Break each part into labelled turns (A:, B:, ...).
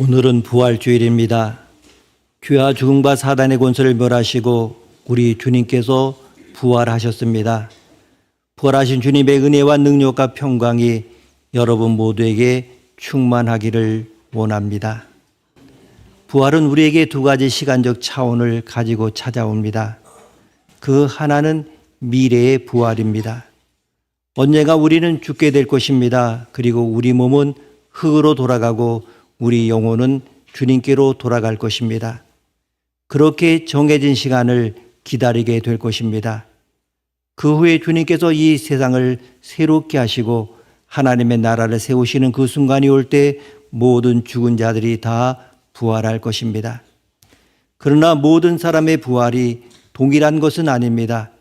A: 오늘은 부활주일입니다. 죄와 죽음과 사단의 권세를 멸하시고 우리 주님께서 부활하셨습니다. 부활하신 주님의 은혜와 능력과 평강이 여러분 모두에게 충만하기를 원합니다. 부활은 우리에게 두 가지 시간적 차원을 가지고 찾아옵니다. 그 하나는 미래의 부활입니다. 언젠가 우리는 죽게 될 것입니다. 그리고 우리 몸은 흙으로 돌아가고 우리 영혼은 주님께로 돌아갈 것입니다. 그렇게 정해진 시간을 기다리게 될 것입니다. 그 후에 주님께서 이 세상을 새롭게 하시고 하나님의 나라를 세우시는 그 순간이 올 때 모든 죽은 자들이 다 부활할 것입니다. 그러나 모든 사람의 부활이 동일한 것은 아닙니다.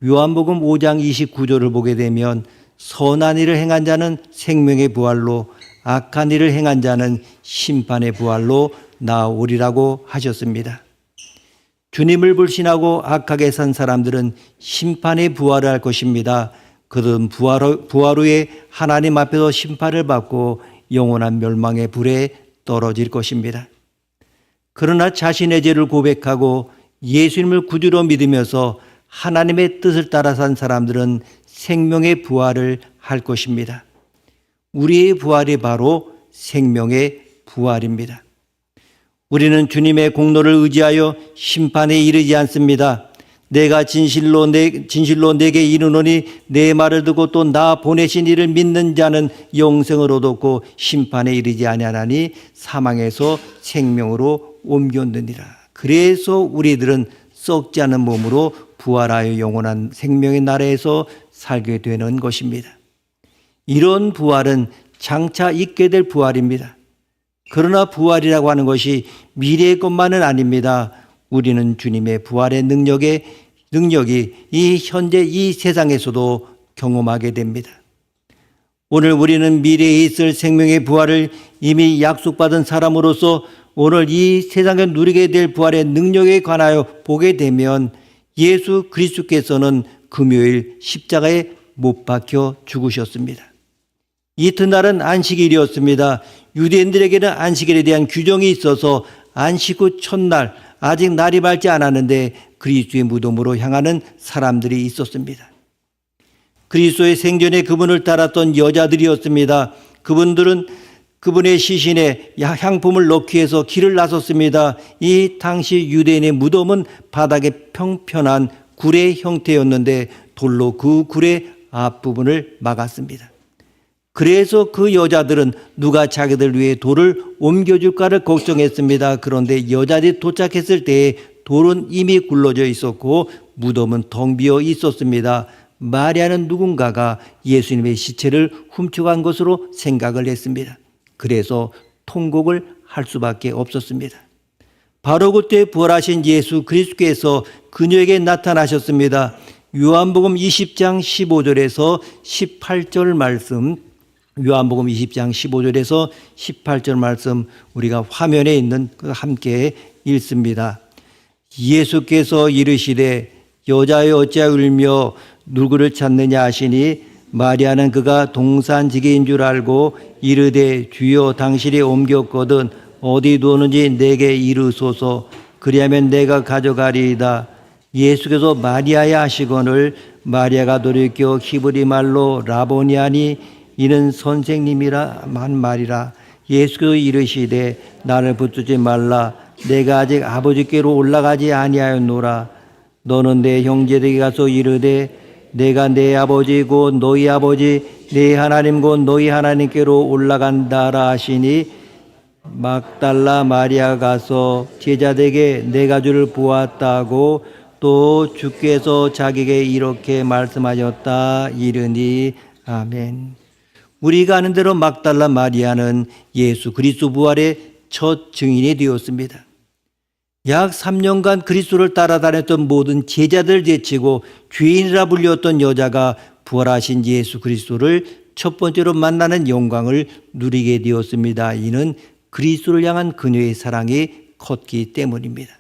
A: 요한복음 5장 29절을 보게 되면 선한 일을 행한 자는 생명의 부활로 악한 일을 행한 자는 심판의 부활로 나오리라고 하셨습니다. 주님을 불신하고 악하게 산 사람들은 심판의 부활을 할 것입니다. 그들은 부활 후에 하나님 앞에서 심판을 받고 영원한 멸망의 불에 떨어질 것입니다. 그러나 자신의 죄를 고백하고 예수님을 구주로 믿으면서 하나님의 뜻을 따라 산 사람들은 생명의 부활을 할 것입니다. 우리의 부활이 바로 생명의 부활입니다. 우리는 주님의 공로를 의지하여 심판에 이르지 않습니다. 내가 진실로 내게 이르노니 내 말을 듣고 또 나 보내신 이를 믿는 자는 영생을 얻었고 심판에 이르지 아니하나니 사망에서 생명으로 옮겼느니라. 그래서 우리들은 썩지 않은 몸으로 부활하여 영원한 생명의 나라에서 살게 되는 것입니다. 이런 부활은 장차 있게 될 부활입니다. 그러나 부활이라고 하는 것이 미래의 것만은 아닙니다. 우리는 주님의 부활의 능력이 이 현재 이 세상에서도 경험하게 됩니다. 오늘 우리는 미래에 있을 생명의 부활을 이미 약속받은 사람으로서 오늘 이 세상에 누리게 될 부활의 능력에 관하여 보게 되면 예수 그리스도께서는 금요일 십자가에 못 박혀 죽으셨습니다. 이튿날은 안식일이었습니다. 유대인들에게는 안식일에 대한 규정이 있어서 안식 후 첫날, 아직 날이 밝지 않았는데 그리스도의 무덤으로 향하는 사람들이 있었습니다. 그리스도의 생전에 그분을 따랐던 여자들이었습니다. 그분들은 그분의 시신에 향품을 넣기 위해서 길을 나섰습니다. 이 당시 유대인의 무덤은 바닥에 평평한 굴의 형태였는데 돌로 그 굴의 앞부분을 막았습니다. 그래서 그 여자들은 누가 자기들 위해 돌을 옮겨줄까를 걱정했습니다. 그런데 여자들이 도착했을 때 돌은 이미 굴러져 있었고 무덤은 텅 비어 있었습니다. 마리아는 누군가가 예수님의 시체를 훔쳐간 것으로 생각을 했습니다. 그래서 통곡을 할 수밖에 없었습니다. 바로 그때 부활하신 예수 그리스도께서 그녀에게 나타나셨습니다. 요한복음 20장 15절에서 18절 말씀, 요한복음 20장 15절에서 18절 말씀 우리가 화면에 있는 함께 읽습니다. 예수께서 이르시되 여자여 어찌하여 울며 누구를 찾느냐 하시니 마리아는 그가 동산지기인 줄 알고 이르되 주여 당신이 옮겼거든 어디 두었는지 내게 이르소서 그리하면 내가 가져가리이다. 예수께서 마리아야 하시거늘 마리아가 돌이켜 히브리 말로 라보니 하니 이는 선생님이라 한 말이라. 예수께서 이르시되 나를 붙들지 말라. 내가 아직 아버지께로 올라가지 아니하였노라. 너는 내 형제들에게 가서 이르되 내가 내 아버지 곧 너희 아버지 내 하나님 곧 너희 하나님께로 올라간다라 하시니 막달라 마리아 가서 제자들에게 내가 주를 보았다고 또 주께서 자기에게 이렇게 말씀하셨다 이르니 아멘. 우리가 아는 대로 막달라 마리아는 예수 그리스도 부활의 첫 증인이 되었습니다. 약 3년간 그리스도를 따라다녔던 모든 제자들을 제치고 죄인이라 불렸던 여자가 부활하신 예수 그리스도를 첫 번째로 만나는 영광을 누리게 되었습니다. 이는 그리스도를 향한 그녀의 사랑이 컸기 때문입니다.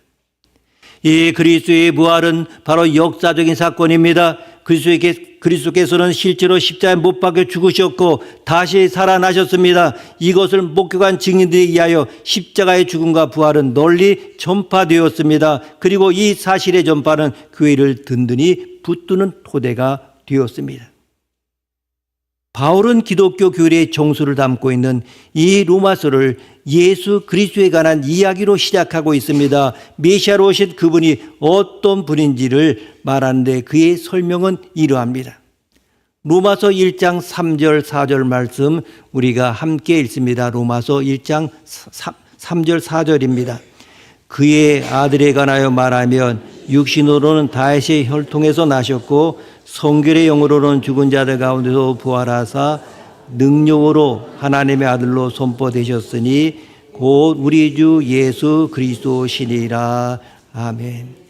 A: 이 그리스도의 부활은 바로 역사적인 사건입니다. 그리스도의 그리스도께서는 실제로 십자가에 못 박혀 죽으셨고 다시 살아나셨습니다. 이것을 목격한 증인들에 의하여 십자가의 죽음과 부활은 널리 전파되었습니다. 그리고 이 사실의 전파는 교회를 든든히 붙드는 토대가 되었습니다. 바울은 기독교 교리의 정수를 담고 있는 이 로마서를 예수 그리스도에 관한 이야기로 시작하고 있습니다. 메시아로 오신 그분이 어떤 분인지를 말하는데 그의 설명은 이러합니다. 로마서 1장 3절 4절 말씀 우리가 함께 읽습니다. 로마서 1장 3절 4절입니다. 그의 아들에 관하여 말하면 육신으로는 다윗의 혈통에서 나셨고 성결의 영으로는 죽은 자들 가운데서 부활하사 능력으로 하나님의 아들로 선포되셨으니 곧 우리 주 예수 그리스도시니라. 아멘.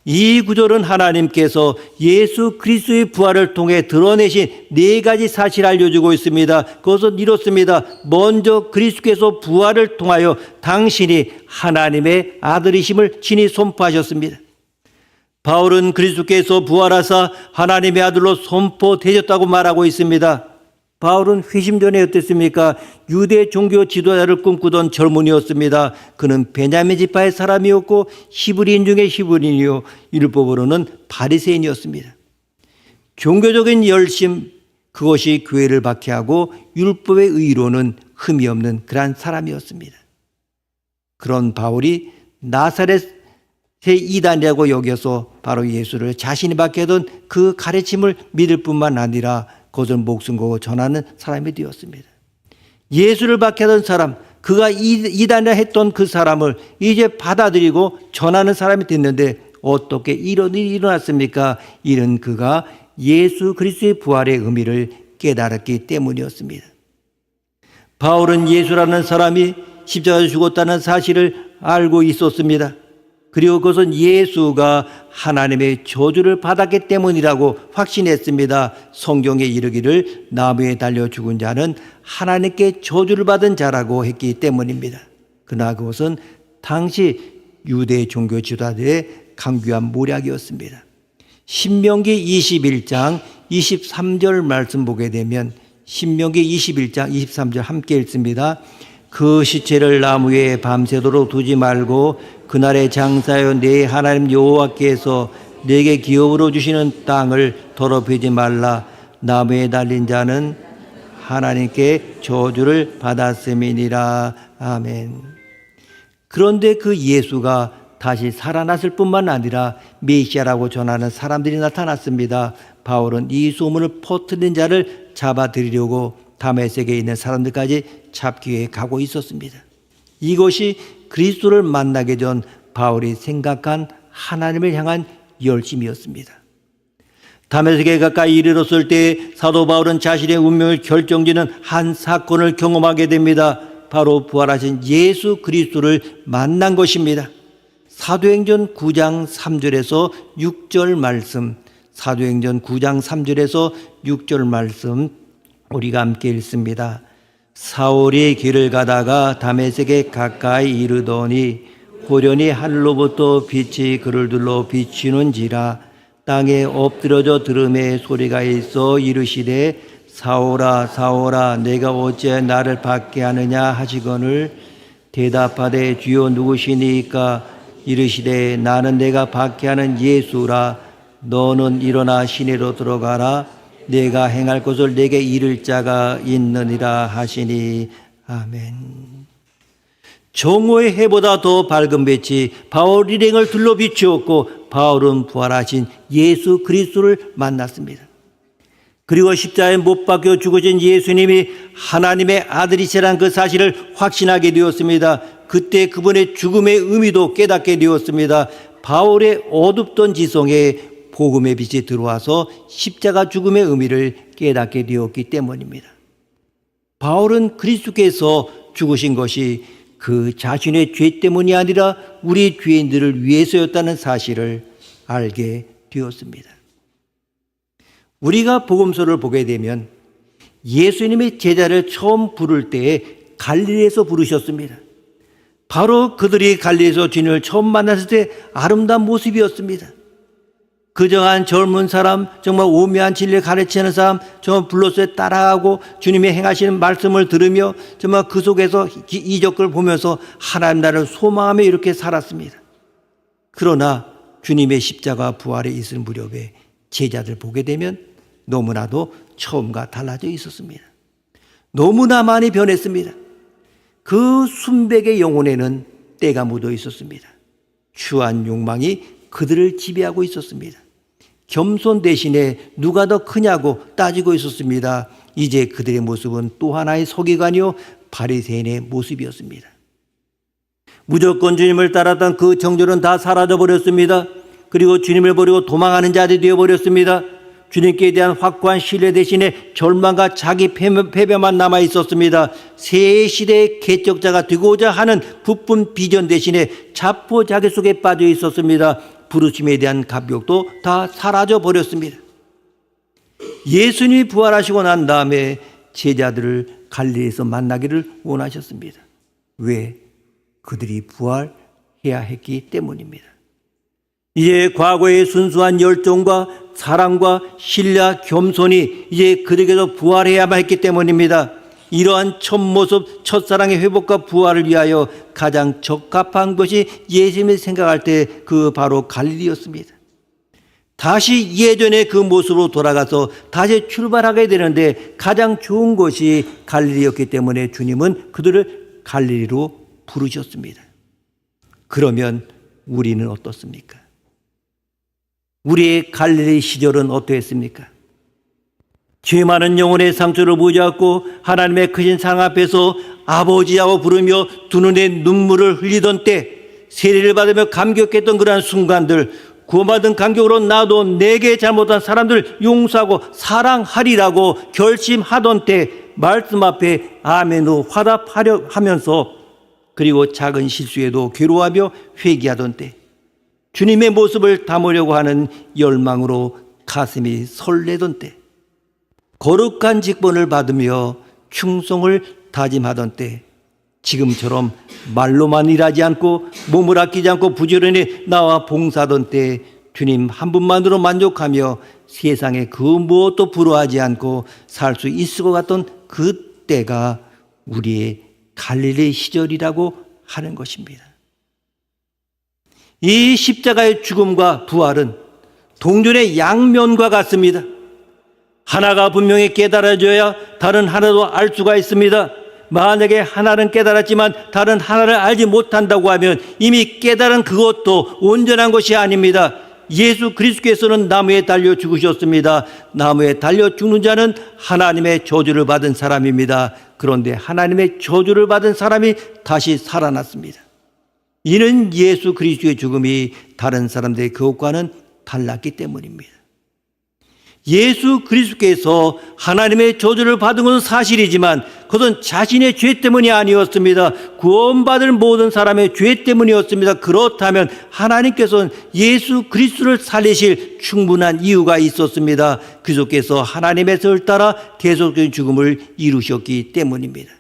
A: 이 구절은 하나님께서 예수 그리스도의 부활을 통해 드러내신 네 가지 사실을 알려주고 있습니다. 그것은 이렇습니다. 먼저 그리스도께서 부활을 통하여 당신이 하나님의 아들이심을 친히 선포하셨습니다. 바울은 그리스도께서 부활하사 하나님의 아들로 선포되셨다고 말하고 있습니다. 바울은 회심 전에 어땠습니까? 유대 종교 지도자를 꿈꾸던 젊은이였습니다. 그는 베냐민 지파의 사람이었고 히브리인 중에 히브리인이요 율법으로는 바리새인이었습니다. 종교적인 열심 그것이 교회를 박해하고 율법의 의로는 흠이 없는 그러한 사람이었습니다. 그런 바울이 나사렛의 이단이라고 여겨서 바로 예수를 자신이 박해하던 그 가르침을 믿을 뿐만 아니라 그것을 목숨 걸고 전하는 사람이 되었습니다. 예수를 박해하던 사람, 그가 이단이라 했던 그 사람을 이제 받아들이고 전하는 사람이 됐는데 어떻게 이런 일이 일어났습니까? 이는 그가 예수 그리스도의 부활의 의미를 깨달았기 때문이었습니다. 바울은 예수라는 사람이 십자가에 죽었다는 사실을 알고 있었습니다. 그리고 그것은 예수가 하나님의 저주를 받았기 때문이라고 확신했습니다. 성경에 이르기를 나무에 달려 죽은 자는 하나님께 저주를 받은 자라고 했기 때문입니다. 그러나 그것은 당시 유대 종교 지도자들의 강교한 모략이었습니다. 신명기 21장 23절 말씀 보게 되면 신명기 21장 23절 함께 읽습니다. 그 시체를 나무 위에 밤새도록 두지 말고 그날에 장사하여 내 하나님 여호와께서 내게 기업으로 주시는 땅을 더럽히지 말라. 나무에 달린 자는 하나님께 저주를 받았음이니라. 아멘. 그런데 그 예수가 다시 살아났을 뿐만 아니라 메시아라고 전하는 사람들이 나타났습니다. 바울은 이 소문을 퍼뜨린 자를 잡아들이려고 다메섹에 있는 사람들까지 잡기 위해 가고 있었습니다. 이것이 그리스도를 만나기 전 바울이 생각한 하나님을 향한 열심이었습니다. 다메섹에 가까이 이르렀을 때 사도 바울은 자신의 운명을 결정짓는 한 사건을 경험하게 됩니다. 바로 부활하신 예수 그리스도를 만난 것입니다. 사도행전 9장 3절에서 6절 말씀, 사도행전 9장 3절에서 6절 말씀 우리가 함께 읽습니다. 사울이 길을 가다가 다메섹에 가까이 이르더니 호련히 하늘로부터 빛이 그를 둘러 비치는지라. 땅에 엎드려져 들음에 소리가 있어 이르시되 사울아 사울아 내가 어찌 나를 박해 하느냐 하시거늘 대답하되 주여 누구시니까 이르시되 나는 내가 박해하는 예수라. 너는 일어나 시내로 들어가라. 내가 행할 것을 내게 이를 자가 있느니라 하시니. 아멘. 정오의 해보다 더 밝은 빛이 바울 일행을 둘러 비추었고 바울은 부활하신 예수 그리스도를 만났습니다. 그리고 십자가에 못 박혀 죽으신 예수님이 하나님의 아들이시라는 그 사실을 확신하게 되었습니다. 그때 그분의 죽음의 의미도 깨닫게 되었습니다. 바울의 어둡던 지성에 복음의 빛이 들어와서 십자가 죽음의 의미를 깨닫게 되었기 때문입니다. 바울은 그리스도께서 죽으신 것이 그 자신의 죄 때문이 아니라 우리 죄인들을 위해서였다는 사실을 알게 되었습니다. 우리가 복음서를 보게 되면 예수님이 제자를 처음 부를 때에 갈릴리에서 부르셨습니다. 바로 그들이 갈릴리에서 주님을 처음 만났을 때 아름다운 모습이었습니다. 그정한 젊은 사람, 정말 오묘한 진리를 가르치는 사람, 정말 불로소에 따라가고 주님이 행하시는 말씀을 들으며 정말 그 속에서 이적을 보면서 하나님 나라를 소망하며 이렇게 살았습니다. 그러나 주님의 십자가 부활에 있을 무렵에 제자들 보게 되면 너무나도 처음과 달라져 있었습니다. 너무나 많이 변했습니다. 그 순백의 영혼에는 때가 묻어 있었습니다. 추한 욕망이 그들을 지배하고 있었습니다. 겸손 대신에 누가 더 크냐고 따지고 있었습니다. 이제 그들의 모습은 또 하나의 서기관이요 바리새인의 모습이었습니다. 무조건 주님을 따랐던 그 정절은 다 사라져 버렸습니다. 그리고 주님을 버리고 도망하는 자들이 되어버렸습니다. 주님께 대한 확고한 신뢰 대신에 절망과 자기 패배만 남아 있었습니다. 새 시대의 개척자가 되고자 하는 부푼 비전 대신에 자포자기 속에 빠져 있었습니다. 부르심에 대한 감격도 다 사라져 버렸습니다. 예수님이 부활하시고 난 다음에 제자들을 갈릴리에서 만나기를 원하셨습니다. 왜? 그들이 부활해야 했기 때문입니다. 이제 과거의 순수한 열정과 사랑과 신뢰와 겸손이 이제 그들에게서 부활해야만 했기 때문입니다. 이러한 첫 모습, 첫사랑의 회복과 부활을 위하여 가장 적합한 것이 예수님이 생각할 때 그 바로 갈릴리였습니다. 다시 예전의 그 모습으로 돌아가서 다시 출발하게 되는데 가장 좋은 것이 갈릴리였기 때문에 주님은 그들을 갈릴리로 부르셨습니다. 그러면 우리는 어떻습니까? 우리의 갈릴리 시절은 어떠했습니까? 죄 많은 영혼의 상처를 무지하고 하나님의 크신 사랑 앞에서 아버지라고 부르며 두 눈에 눈물을 흘리던 때, 세례를 받으며 감격했던 그러한 순간들, 구원받은 감격으로 나도 내게 잘못한 사람들 용서하고 사랑하리라고 결심하던 때, 말씀 앞에 아멘으로 화답하려 하면서, 그리고 작은 실수에도 괴로워하며 회개하던 때, 주님의 모습을 담으려고 하는 열망으로 가슴이 설레던 때, 거룩한 직분을 받으며 충성을 다짐하던 때, 지금처럼 말로만 일하지 않고 몸을 아끼지 않고 부지런히 나와 봉사하던 때 주님 한 분만으로 만족하며 세상에 그 무엇도 부러워하지 않고 살 수 있을 것 같던 그 때가 우리의 갈릴리 시절이라고 하는 것입니다. 이 십자가의 죽음과 부활은 동전의 양면과 같습니다. 하나가 분명히 깨달아져야 다른 하나도 알 수가 있습니다. 만약에 하나는 깨달았지만 다른 하나를 알지 못한다고 하면 이미 깨달은 그것도 온전한 것이 아닙니다. 예수 그리스도께서는 나무에 달려 죽으셨습니다. 나무에 달려 죽는 자는 하나님의 저주를 받은 사람입니다. 그런데 하나님의 저주를 받은 사람이 다시 살아났습니다. 이는 예수 그리스도의 죽음이 다른 사람들의 그것과는 달랐기 때문입니다. 예수 그리스도께서 하나님의 저주를 받은 것은 사실이지만 그것은 자신의 죄 때문이 아니었습니다. 구원받을 모든 사람의 죄 때문이었습니다. 그렇다면 하나님께서는 예수 그리스도를 살리실 충분한 이유가 있었습니다. 그리스도께서 하나님의 뜻을 따라 대속적인 죽음을 이루셨기 때문입니다.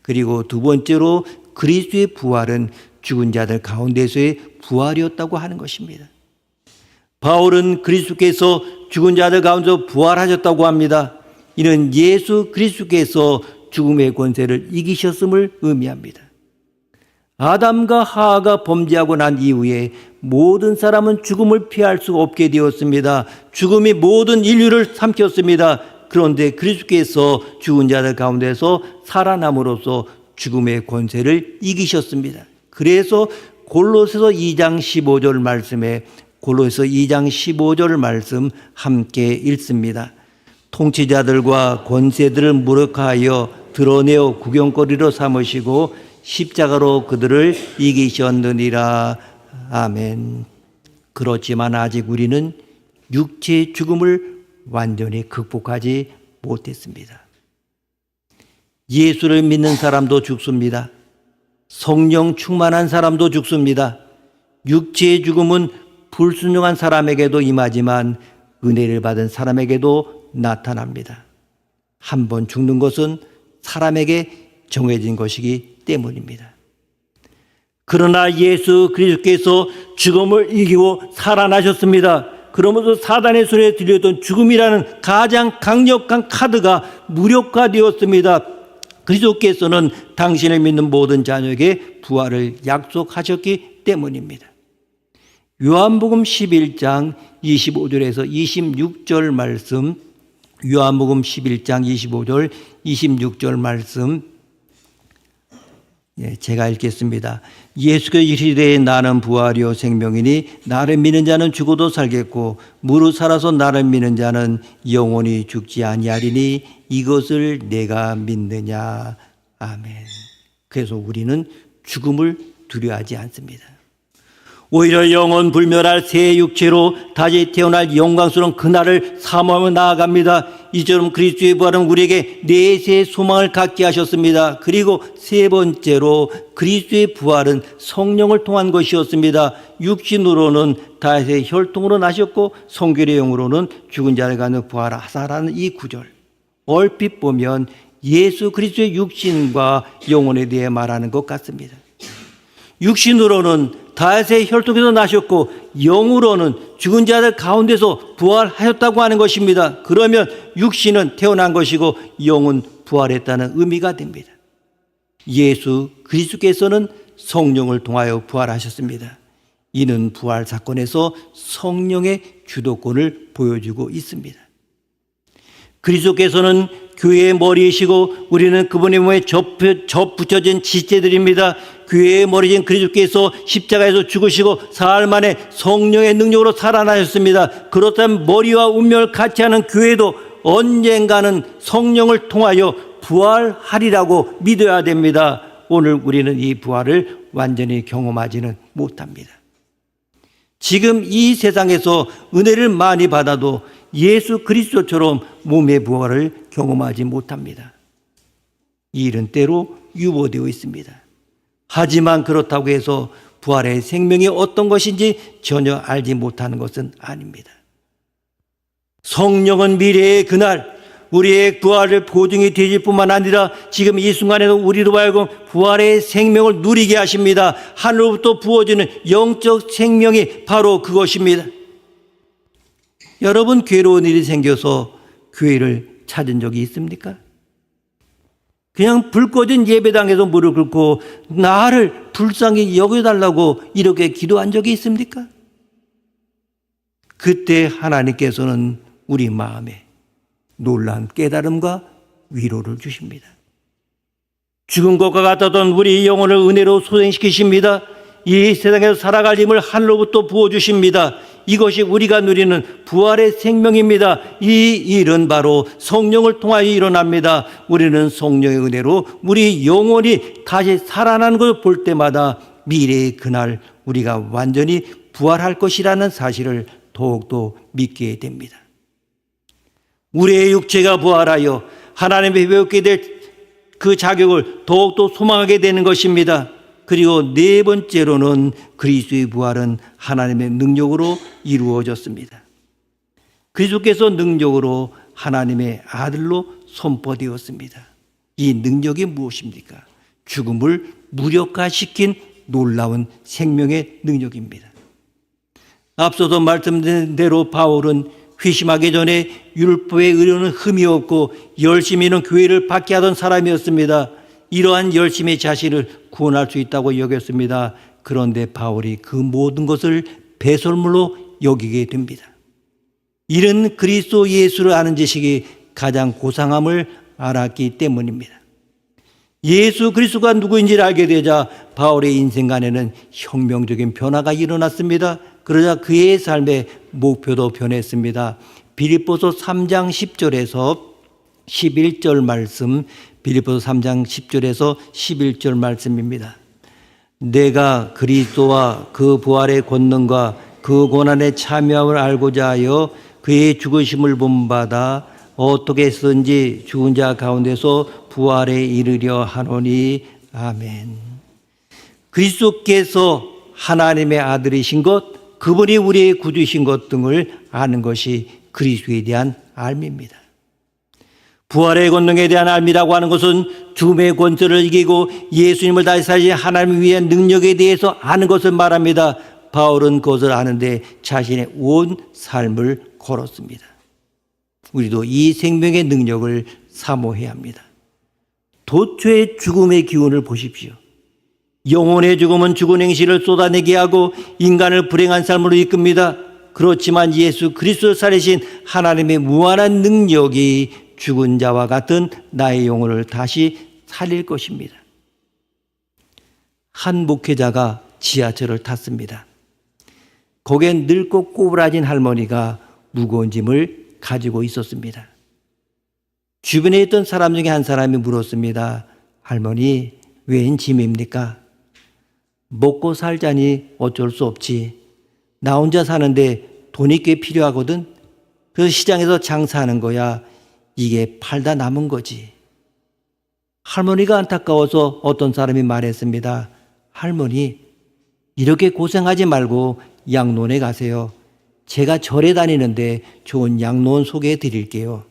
A: 그리고 두 번째로 그리스도의 부활은 죽은 자들 가운데서의 부활이었다고 하는 것입니다. 바울은 그리스도께서 죽은 자들 가운데서 부활하셨다고 합니다. 이는 예수 그리스도께서 죽음의 권세를 이기셨음을 의미합니다. 아담과 하와가 범죄하고 난 이후에 모든 사람은 죽음을 피할 수 없게 되었습니다. 죽음이 모든 인류를 삼켰습니다. 그런데 그리스도께서 죽은 자들 가운데서 살아남으로써 죽음의 권세를 이기셨습니다. 그래서 골로새서 2장 15절 말씀에 골로새서 2장 15절 말씀 함께 읽습니다. 통치자들과 권세들을 무력하여 드러내어 구경거리로 삼으시고 십자가로 그들을 이기셨느니라. 아멘. 그렇지만 아직 우리는 육체의 죽음을 완전히 극복하지 못했습니다. 예수를 믿는 사람도 죽습니다. 성령 충만한 사람도 죽습니다. 육체의 죽음은 불순종한 사람에게도 임하지만 은혜를 받은 사람에게도 나타납니다. 한 번 죽는 것은 사람에게 정해진 것이기 때문입니다. 그러나 예수 그리스도께서 죽음을 이기고 살아나셨습니다. 그러면서 사단의 손에 들렸던 죽음이라는 가장 강력한 카드가 무력화되었습니다. 그리스도께서는 당신을 믿는 모든 자녀에게 부활을 약속하셨기 때문입니다. 요한복음 11장 25절에서 26절 말씀, 요한복음 11장 25절 26절 말씀 제가 읽겠습니다. 예수께서 이르시되 나는 부활이요 생명이니 나를 믿는 자는 죽어도 살겠고 무릇 살아서 나를 믿는 자는 영원히 죽지 아니하리니 이것을 내가 믿느냐. 아멘. 그래서 우리는 죽음을 두려워하지 않습니다. 오히려 영원 불멸할 새 육체로 다시 태어날 영광스러운 그날을 사모하며 나아갑니다. 이처럼 그리스도의 부활은 우리에게 내세의 소망을 갖게 하셨습니다. 그리고 세 번째로 그리스도의 부활은 성령을 통한 것이었습니다. 육신으로는 다윗의 혈통으로 나셨고 성결의 영으로는 죽은 자를 가는 부활하사라는 이 구절, 얼핏 보면 예수 그리스도의 육신과 영혼에 대해 말하는 것 같습니다. 육신으로는 다윗의 혈통에서 나셨고 영으로는 죽은 자들 가운데서 부활하셨다고 하는 것입니다. 그러면 육신은 태어난 것이고 영은 부활했다는 의미가 됩니다. 예수 그리스도께서는 성령을 통하여 부활하셨습니다. 이는 부활 사건에서 성령의 주도권을 보여주고 있습니다. 그리스도께서는 교회의 머리이시고 우리는 그분의 몸에 접붙여진 지체들입니다. 교회의 머리인 그리스도께서 십자가에서 죽으시고 사흘 만에 성령의 능력으로 살아나셨습니다. 그렇다면 머리와 운명을 같이 하는 교회도 언젠가는 성령을 통하여 부활하리라고 믿어야 됩니다. 오늘 우리는 이 부활을 완전히 경험하지는 못합니다. 지금 이 세상에서 은혜를 많이 받아도 예수 그리스도처럼 몸의 부활을 경험하지 못합니다. 이 일은 때로 유보되어 있습니다. 하지만 그렇다고 해서 부활의 생명이 어떤 것인지 전혀 알지 못하는 것은 아닙니다. 성령은 미래의 그날 우리의 부활을 보증이 되실 뿐만 아니라 지금 이 순간에도 우리로 하여금 부활의 생명을 누리게 하십니다. 하늘로부터 부어지는 영적 생명이 바로 그것입니다. 여러분, 괴로운 일이 생겨서 교회를 찾은 적이 있습니까? 그냥 불 꺼진 예배당에서 무릎 꿇고 나를 불쌍히 여겨달라고 이렇게 기도한 적이 있습니까? 그때 하나님께서는 우리 마음에 놀라운 깨달음과 위로를 주십니다. 죽은 것과 같았던 우리 영혼을 은혜로 소생시키십니다. 이 세상에서 살아갈 힘을 하늘로부터 부어주십니다. 이것이 우리가 누리는 부활의 생명입니다. 이 일은 바로 성령을 통하여 일어납니다. 우리는 성령의 은혜로 우리 영혼이 다시 살아나는 것을 볼 때마다 미래의 그날 우리가 완전히 부활할 것이라는 사실을 더욱더 믿게 됩니다. 우리의 육체가 부활하여 하나님의 배우게 될 그 자격을 더욱더 소망하게 되는 것입니다. 그리고 네 번째로는 그리스도의 부활은 하나님의 능력으로 이루어졌습니다. 그리스도께서 능력으로 하나님의 아들로 선포되었습니다. 이 능력이 무엇입니까? 죽음을 무력화시킨 놀라운 생명의 능력입니다. 앞서도 말씀드린 대로 바울은 회심하기 전에 율법의 의료는 흠이 없고 열심히는 교회를 받게 하던 사람이었습니다. 이러한 열심히 자신을 구원할 수 있다고 여겼습니다. 그런데 바울이 그 모든 것을 배설물로 여기게 됩니다. 이는 그리스도 예수를 아는 지식이 가장 고상함을 알았기 때문입니다. 예수 그리스도가 누구인지를 알게 되자 바울의 인생관에는 혁명적인 변화가 일어났습니다. 그러자 그의 삶의 목표도 변했습니다. 빌립보서 3장 10절에서 11절 말씀, 빌립보서 3장 10절에서 11절 말씀입니다. 내가 그리스도와 그 부활의 권능과 그 고난의 참여함을 알고자 하여 그의 죽으심을 본받아 어떻게 해서든지 죽은 자 가운데서 부활에 이르려 하노니. 아멘. 그리스도께서 하나님의 아들이신 것, 그분이 우리의 구주이신 것 등을 아는 것이 그리스도에 대한 알미입니다. 부활의 권능에 대한 알미라고 하는 것은 죽음의 권세를 이기고 예수님을 다시 살리신 하나님을 위한 능력에 대해서 아는 것을 말합니다. 바울은 그것을 아는데 자신의 온 삶을 걸었습니다. 우리도 이 생명의 능력을 사모해야 합니다. 도처의 죽음의 기운을 보십시오. 영혼의 죽음은 죽은 행실을 쏟아내게 하고 인간을 불행한 삶으로 이끕니다. 그렇지만 예수 그리스도를 살리신 하나님의 무한한 능력이 죽은 자와 같은 나의 영혼을 다시 살릴 것입니다. 한 목회자가 지하철을 탔습니다. 거기엔 늙고 꼬부라진 할머니가 무거운 짐을 가지고 있었습니다. 주변에 있던 사람 중에 한 사람이 물었습니다. 할머니, 웬 짐입니까? 먹고 살자니 어쩔 수 없지. 나 혼자 사는데 돈이 꽤 필요하거든. 그래서 시장에서 장사하는 거야. 이게 팔다 남은 거지. 할머니가 안타까워서 어떤 사람이 말했습니다. 할머니, 이렇게 고생하지 말고 양론에 가세요. 제가 절에 다니는데 좋은 양론 소개해 드릴게요.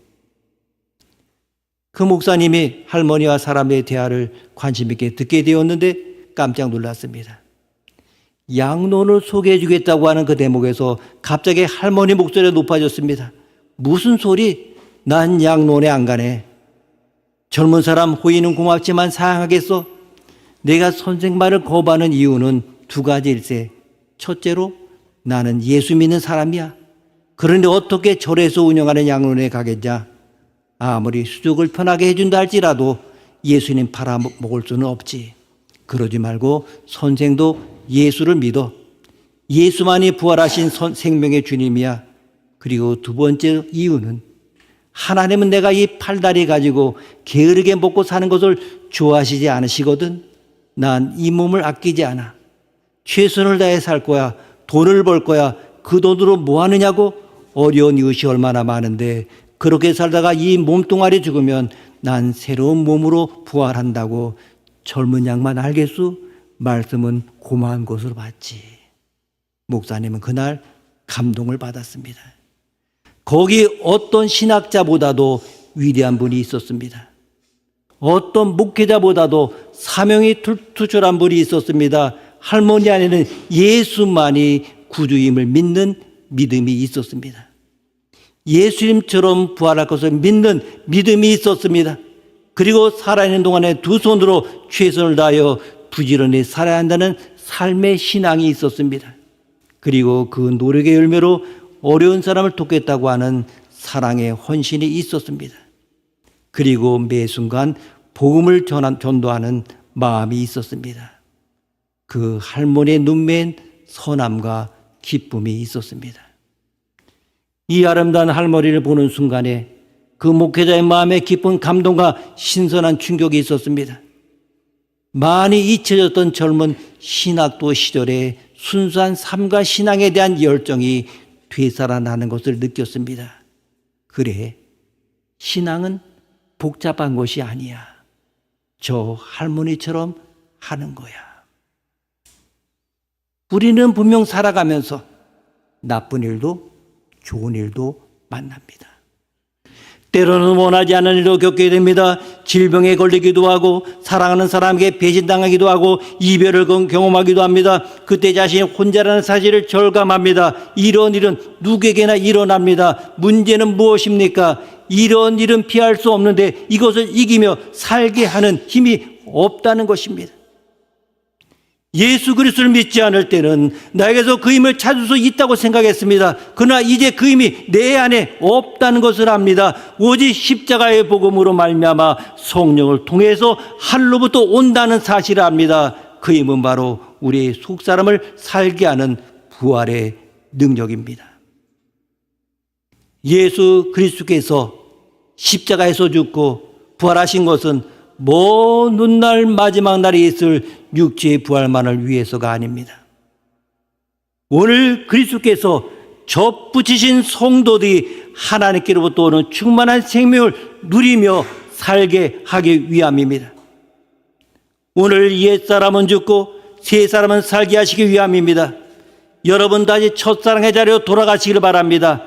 A: 그 목사님이 할머니와 사람의 대화를 관심 있게 듣게 되었는데 깜짝 놀랐습니다. 양론을 소개해 주겠다고 하는 그 대목에서 갑자기 할머니 목소리가 높아졌습니다. 무슨 소리? 난 양론에 안 가네. 젊은 사람 호의는 고맙지만 사양하겠어? 내가 선생 말을 거부하는 이유는 두 가지일세. 첫째로 나는 예수 믿는 사람이야. 그런데 어떻게 절에서 운영하는 양론에 가겠냐? 아무리 수족을 편하게 해준다 할지라도 예수님 팔아먹을 수는 없지. 그러지 말고 선생도 예수를 믿어. 예수만이 부활하신 생명의 주님이야. 그리고 두 번째 이유는 하나님은 내가 이 팔다리 가지고 게으르게 먹고 사는 것을 좋아하시지 않으시거든. 난 이 몸을 아끼지 않아. 최선을 다해 살 거야. 돈을 벌 거야. 그 돈으로 뭐 하느냐고? 어려운 이웃이 얼마나 많은데 그렇게 살다가 이 몸뚱아리 죽으면 난 새로운 몸으로 부활한다고. 젊은 양만 알겠소? 말씀은 고마운 것으로 받지. 목사님은 그날 감동을 받았습니다. 거기 어떤 신학자보다도 위대한 분이 있었습니다. 어떤 목회자보다도 사명이 투철한 분이 있었습니다. 할머니 안에는 예수만이 구주임을 믿는 믿음이 있었습니다. 예수님처럼 부활할 것을 믿는 믿음이 있었습니다. 그리고 살아있는 동안에 두 손으로 최선을 다하여 부지런히 살아야 한다는 삶의 신앙이 있었습니다. 그리고 그 노력의 열매로 어려운 사람을 돕겠다고 하는 사랑의 헌신이 있었습니다. 그리고 매 순간 복음을 전도하는 마음이 있었습니다. 그 할머니의 눈매엔 선함과 기쁨이 있었습니다. 이 아름다운 할머니를 보는 순간에 그 목회자의 마음에 깊은 감동과 신선한 충격이 있었습니다. 많이 잊혀졌던 젊은 신학도 시절의 순수한 삶과 신앙에 대한 열정이 되살아나는 것을 느꼈습니다. 그래, 신앙은 복잡한 것이 아니야. 저 할머니처럼 하는 거야. 우리는 분명 살아가면서 나쁜 일도 좋은 일도 만납니다. 때로는 원하지 않은 일도 겪게 됩니다. 질병에 걸리기도 하고 사랑하는 사람에게 배신당하기도 하고 이별을 경험하기도 합니다. 그때 자신이 혼자라는 사실을 절감합니다. 이런 일은 누구에게나 일어납니다. 문제는 무엇입니까? 이런 일은 피할 수 없는데 이것을 이기며 살게 하는 힘이 없다는 것입니다. 예수 그리스도를 믿지 않을 때는 나에게서 그 힘을 찾을 수 있다고 생각했습니다. 그러나 이제 그 힘이 내 안에 없다는 것을 압니다. 오직 십자가의 복음으로 말미암아 성령을 통해서 하늘로부터 온다는 사실을 압니다. 그 힘은 바로 우리의 속사람을 살게 하는 부활의 능력입니다. 예수 그리스도께서 십자가에서 죽고 부활하신 것은 먼 훗날 마지막 날에 있을 육체의 부활만을 위해서가 아닙니다. 오늘 그리스도께서 접붙이신 성도들이 하나님께로부터 오는 충만한 생명을 누리며 살게 하기 위함입니다. 오늘 옛사람은 죽고 새사람은 살게 하시기 위함입니다. 여러분 다시 첫사랑의 자리로 돌아가시기를 바랍니다.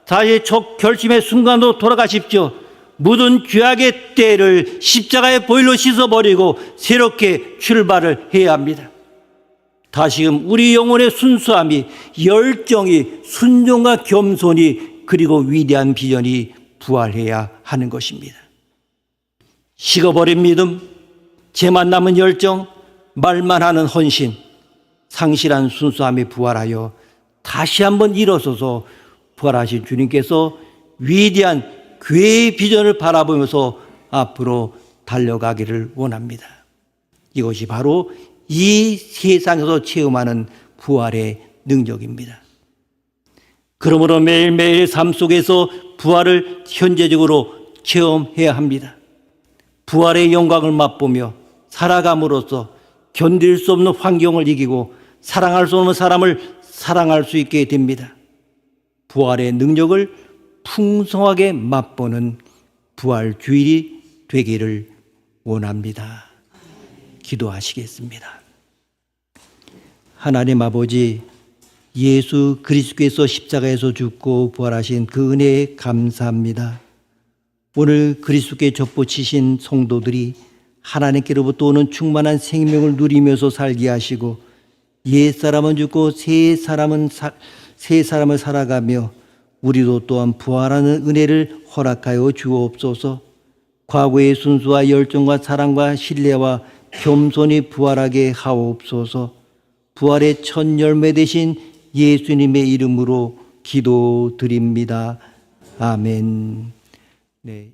A: 다시 첫 결심의 순간으로 돌아가십시오. 묻은 죄악의 때를 십자가의 보혈로 씻어버리고 새롭게 출발을 해야 합니다. 다시금 우리 영혼의 순수함이, 열정이, 순종과 겸손이, 그리고 위대한 비전이 부활해야 하는 것입니다. 식어버린 믿음, 죄만 남은 열정, 말만 하는 헌신, 상실한 순수함이 부활하여 다시 한번 일어서서 부활하신 주님께서 위대한 교회의 비전을 바라보면서 앞으로 달려가기를 원합니다. 이것이 바로 이 세상에서 체험하는 부활의 능력입니다. 그러므로 매일매일 삶 속에서 부활을 현재적으로 체험해야 합니다. 부활의 영광을 맛보며 살아감으로써 견딜 수 없는 환경을 이기고 사랑할 수 없는 사람을 사랑할 수 있게 됩니다. 부활의 능력을 풍성하게 맛보는 부활 주일이 되기를 원합니다. 기도하시겠습니다. 하나님 아버지, 예수 그리스도께서 십자가에서 죽고 부활하신 그 은혜에 감사합니다. 오늘 그리스도께 접붙이신 성도들이 하나님께로부터 오는 충만한 생명을 누리면서 살게 하시고 옛사람은 죽고 새 사람을 살아가며 우리도 또한 부활하는 은혜를 허락하여 주옵소서. 과거의 순수와 열정과 사랑과 신뢰와 겸손히 부활하게 하옵소서. 부활의 첫 열매 되신 예수님의 이름으로 기도드립니다. 아멘. 네.